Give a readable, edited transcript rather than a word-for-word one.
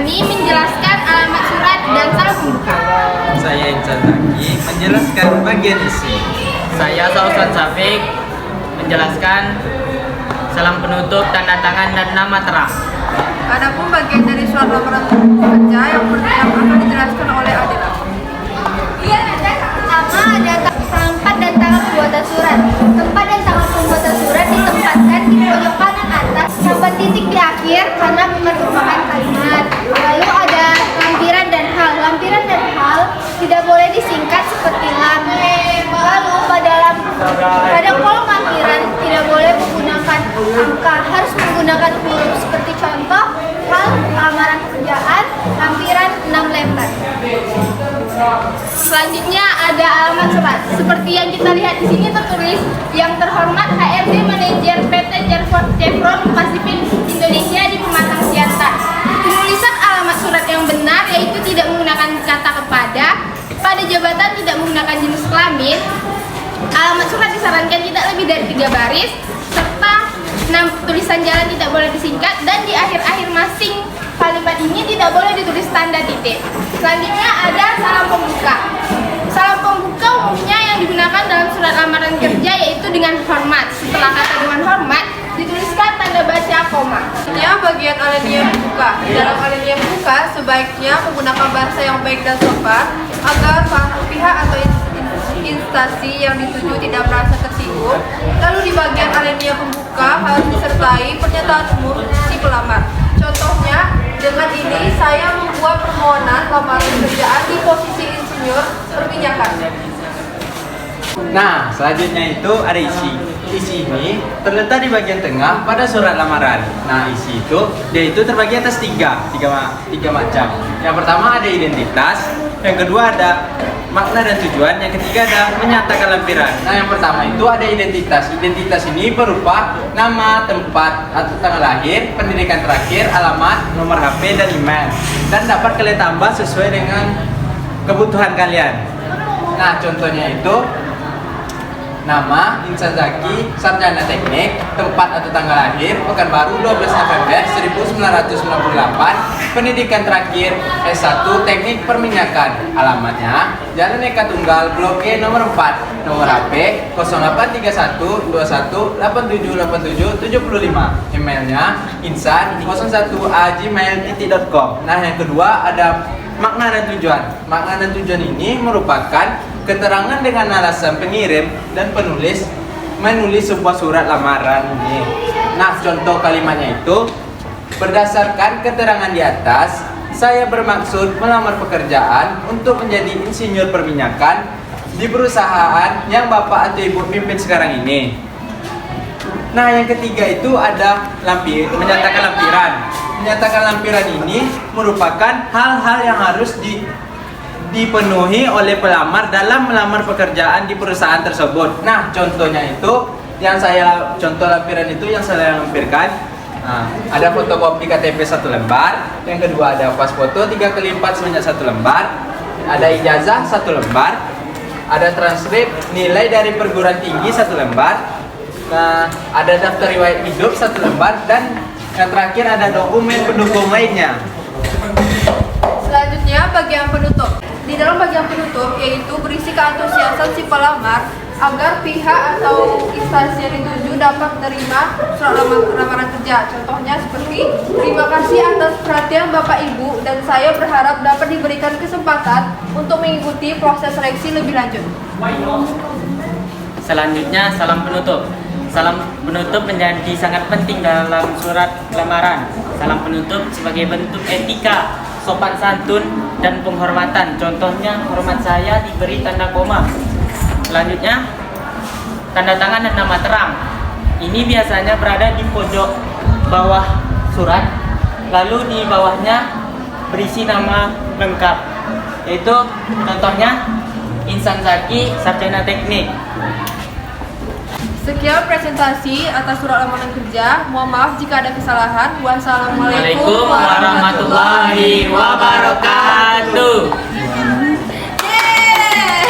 ini menjelaskan alamat surat dan salam pembuka. Saya Insan Zaki menjelaskan bagian isi. Saya Sausan Safik menjelaskan salam penutup, tanda tangan, dan nama terang. Adapun bagian dari surat lamaran kerja yang akan dijelaskan oleh Adela. Pertama ada tempat dan tanggal pembuatan surat. Tempat dan tanggal pembuatan surat ditempatkan di pojok kanan atas tanpa titik di akhir karena merupakan kalimat. Lalu ada lampiran dan hal. Lampiran dan hal tidak boleh disingkat seperti lam. Lalu pada kolom lampiran tidak boleh menggunakan angka, harus menggunakan huruf seperti contoh hal lamaran pekerjaan lampiran 6 lembar. Selanjutnya ada alamat surat. Seperti yang kita lihat di sini tertulis yang terhormat HRD Manajer PT Chevron Pacific Indonesia di Pematang Siantar. Penulisan alamat surat yang benar yaitu tidak menggunakan kata kepada, pada jabatan tidak menggunakan jenis kelamin. Alamat surat disarankan tidak lebih dari 3 baris serta tulisan jalan tidak boleh disingkat dan di akhir-akhir masing kalimat ini tidak boleh ditulis tanda titik. Selanjutnya ada salam pembuka. Salam pembuka umumnya yang digunakan dalam surat lamaran kerja yaitu dengan hormat. Setelah kata dengan hormat dituliskan tanda baca koma. Selanjutnya bagian alinea pembuka. Dalam alinea pembuka sebaiknya menggunakan bahasa yang baik dan sopan agar pihak atau instansi yang dituju tidak merasa tersinggung. Lalu di bagian alinea pembuka harus disertai pernyataan umum si pelamar. Contohnya, dengan ini saya membuat permohonan lamaran pekerjaan di posisi insinyur perminyakan. Nah, selanjutnya itu ada isi. Isi ini terletak di bagian tengah pada surat lamaran. Nah, isi itu dia itu terbagi atas tiga macam. Yang pertama ada identitas, yang kedua ada makna dan tujuan, yang ketiga ada menyatakan lampiran. Nah, yang pertama itu ada identitas. Identitas ini berupa nama, tempat atau tanggal lahir, pendidikan terakhir, alamat, nomor HP, dan email. Dan dapat kalian tambah sesuai dengan kebutuhan kalian. Nah, contohnya itu nama Insan Zaki, sarjana teknik, tempat atau tanggal lahir, Pekanbaru 12 November 1998, pendidikan terakhir S1 teknik perminyakan, alamatnya Jalan Eka Tunggal, Blok E nomor 4, nomor HP 083121878775, emailnya insan01@gmail.com. Nah, yang kedua ada makna dan tujuan. Makna dan tujuan ini merupakan keterangan dengan alasan pengirim dan penulis menulis sebuah surat lamaran ini. Nah, contoh kalimatnya itu berdasarkan keterangan di atas, saya bermaksud melamar pekerjaan untuk menjadi insinyur perminyakan di perusahaan yang Bapak atau Ibu pimpin sekarang ini. Nah, yang ketiga itu ada menyatakan lampiran. Menyatakan lampiran ini merupakan hal-hal yang harus dipenuhi oleh pelamar dalam melamar pekerjaan di perusahaan tersebut. Nah, contohnya itu contoh lampiran itu yang saya lampirkan. Nah, ada fotokopi KTP 1 lembar, yang kedua ada pas foto 3x4 sebanyak 1 lembar, ada ijazah 1 lembar, ada transkrip nilai dari perguruan tinggi 1 lembar. Nah, ada daftar riwayat hidup 1 lembar dan yang terakhir ada dokumen pendukung lainnya. Selanjutnya bagian penutup. Di dalam bagian penutup yaitu berisi keantusiasan si pelamar agar pihak atau instansi yang dituju dapat menerima surat lamaran kerja. Contohnya seperti terima kasih atas perhatian Bapak Ibu dan saya berharap dapat diberikan kesempatan untuk mengikuti proses seleksi lebih lanjut. Selanjutnya salam penutup. Salam penutup menjadi sangat penting dalam surat lamaran. Salam penutup sebagai bentuk etika, sopan santun, dan penghormatan. Contohnya, hormat saya diberi tanda koma. Selanjutnya, tanda tangan dan nama terang. Ini biasanya berada di pojok bawah surat, lalu di bawahnya berisi nama lengkap. Yaitu contohnya, Insan Zaki, sarjana teknik. Sekian presentasi atas surat lamaran kerja. Mohon maaf jika ada kesalahan. Wassalamualaikum warahmatullahi wabarakatuh. Yeay!